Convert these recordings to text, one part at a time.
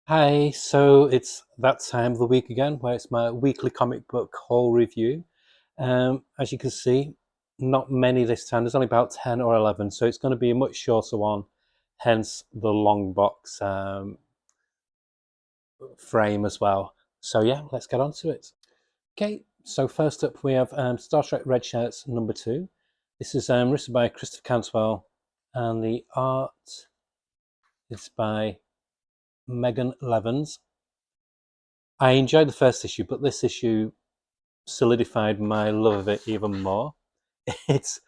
Hi, so it's that time of the week again where it's my weekly comic book haul review. As you can see, not many this time. There's only about 10 or 11, so it's going to be a much shorter one, hence the long box frame as well. So, yeah, let's get on to it. Okay, so first up we have Star Trek Red Shirts number 2. This is written by Christopher Cantwell, and the art is by Megan Levens. I enjoyed the first issue, but this issue solidified my love of it even more. It's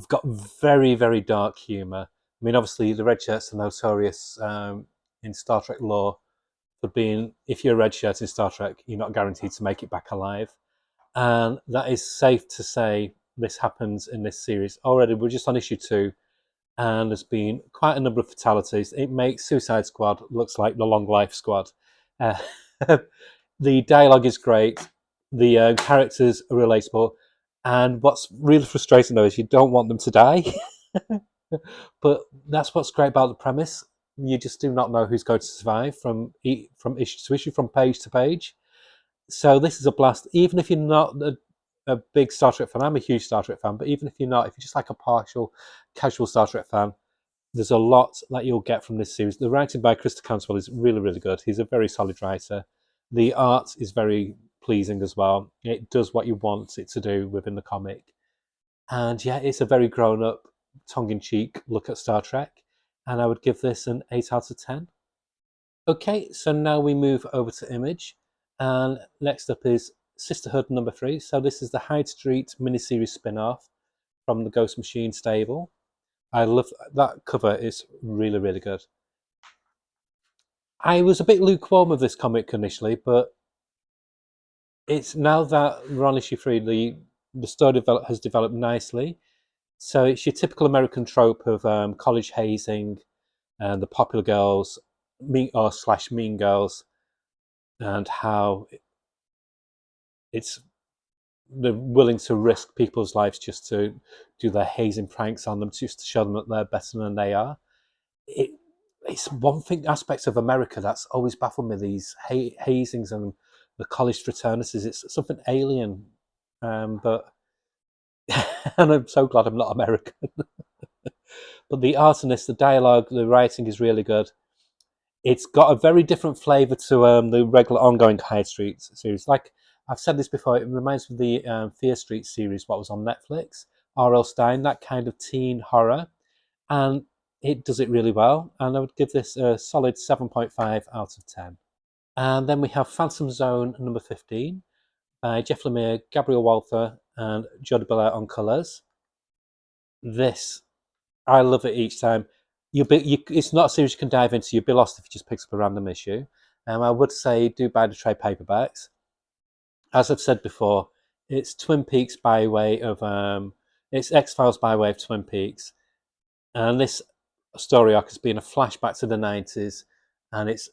got very, very dark humour. I mean, obviously, the red shirts are notorious in Star Trek lore for being, if you're a red shirt in Star Trek, you're not guaranteed to make it back alive. And that is safe to say this happens in this series. Already, we're just on issue 2, and there's been quite a number of fatalities. It makes Suicide Squad looks like the Long Life Squad. Uh, the dialogue is great. The characters are relatable, and what's really frustrating though is you don't want them to die. But that's what's great about the premise. You just do not know who's going to survive from issue to issue, from page to page. So this is a blast. Even if you're not a big Star Trek fan, I'm a huge Star Trek fan. But even if you're not, if you're just like a partial, casual Star Trek fan, there's a lot that you'll get from this series. The writing by Christopher Cantwell is really, really good. He's a very solid writer. The art is very pleasing as well. It does what you want it to do within the comic. And yeah, it's a very grown up, tongue in cheek look at Star Trek. And I would give this an 8 out of 10. Okay, so now we move over to Image. And next up is Sisterhood number 3. So this is the Hyde Street miniseries spin off from the Ghost Machine stable. I love that cover, is really, really good. I was a bit lukewarm of this comic initially, but it's now that we're on issue 3, the story has developed nicely. So it's your typical American trope of college hazing and the popular girls, mean or slash mean girls, and how it's they're willing to risk people's lives just to do their hazing pranks on them, just to show them that they're better than they are. It, it's one thing aspects of America that's always baffled me: these hazings and the college fraternities. It's something alien, but and I'm so glad I'm not American. But the art in this, the dialogue, the writing is really good. It's got a very different flavour to the regular ongoing Hyde Street series. Like I've said this before, it reminds me of the Fear Street series, what was on Netflix. R.L. Stein, that kind of teen horror, and it does it really well. And I would give this a solid 7.5 out of 10. And then we have Phantom Zone number 15 by Jeff Lemire, Gabriel Walther, and Jody Belair on colours. This, I love it each time. It's not a series you can dive into. You'll be lost if you just pick up a random issue. I would say do buy the trade paperbacks. As I've said before, it's Twin Peaks by way of it's X Files by way of Twin Peaks, and this story arc has been a flashback to the 90s, and it's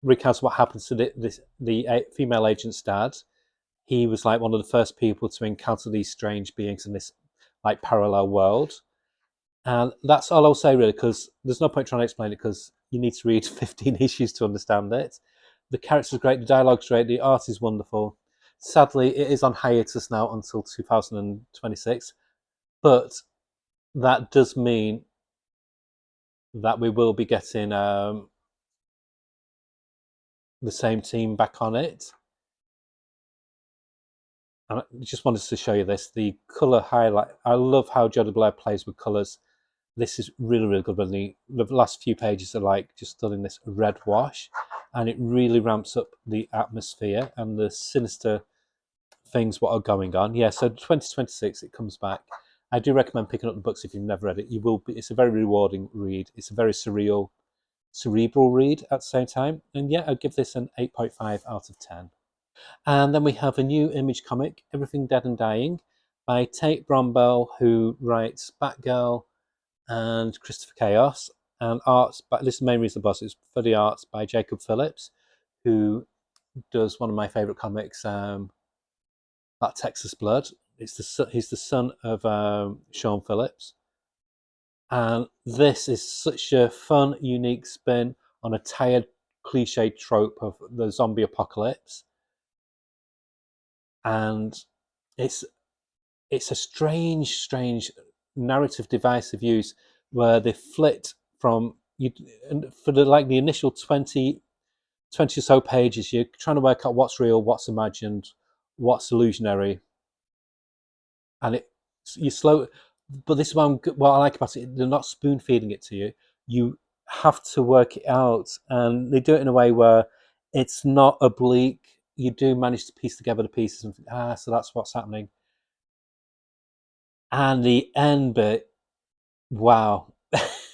recounts what happens to the female agent's dad. He was like one of the first people to encounter these strange beings in this like parallel world. And that's all I'll say, really, because there's no point trying to explain it because you need to read 15 issues to understand it. The characters are great, the dialogue's great, the art is wonderful. Sadly, it is on hiatus now until 2026, but that does mean that we will be getting the same team back on it. And I just wanted to show you this. The color highlight. I love how Jody Blair plays with colors. This is really, really good. When the last few pages are like just done in this red wash, and it really ramps up the atmosphere and the sinister things what are going on. Yeah, so 2026 it comes back. I do recommend picking up the books if you've never read it. You will be. It's a very rewarding read. It's a very cerebral read at the same time. And yeah, I'd give this an 8.5 out of 10. And then we have a new Image comic, Everything Dead and Dying, by Tate Brombell, who writes Batgirl and Christopher Chaos, and arts. But this is the main reason the boss is for the arts by Jacob Phillips, who does one of my favourite comics, that Texas Blood. He's the son of Sean Phillips, and this is such a fun, unique spin on a tired cliched trope of the zombie apocalypse, and it's a strange narrative device they've used where they flit from you for the initial 20 or so pages. You're trying to work out what's real, what's imagined, what's illusionary, and you slow. But this is what I like about it. They're not spoon feeding it to you. You have to work it out, and they do it in a way where it's not oblique. You do manage to piece together the pieces and think, so that's what's happening. And the end bit, wow.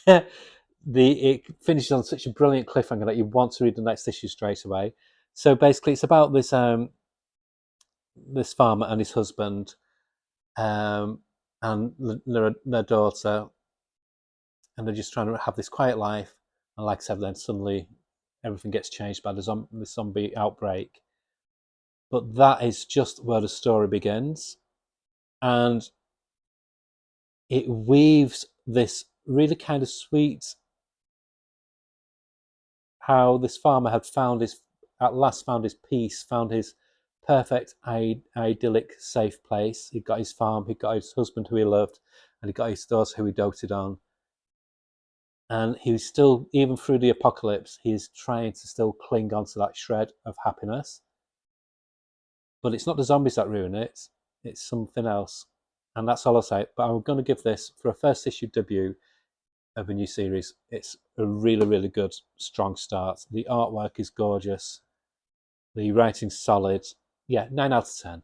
It finishes on such a brilliant cliffhanger that you want to read the next issue straight away. So basically, it's about this farmer and his husband, and their daughter, and they're just trying to have this quiet life. And like I said, then suddenly everything gets changed by the zombie outbreak. But that is just where the story begins, and it weaves this really kind of sweet, how this farmer had at last found his peace, found his perfect, idyllic, safe place. He got his farm, he got his husband who he loved, and he got his daughter who he doted on. And he was still, even through the apocalypse, he is trying to still cling on to that shred of happiness. But it's not the zombies that ruin it, it's something else. And that's all I'll say. But I'm going to give this, for a first issue debut of a new series, it's a really, really good, strong start. The artwork is gorgeous. The writing's solid. Yeah, 9 out of 10.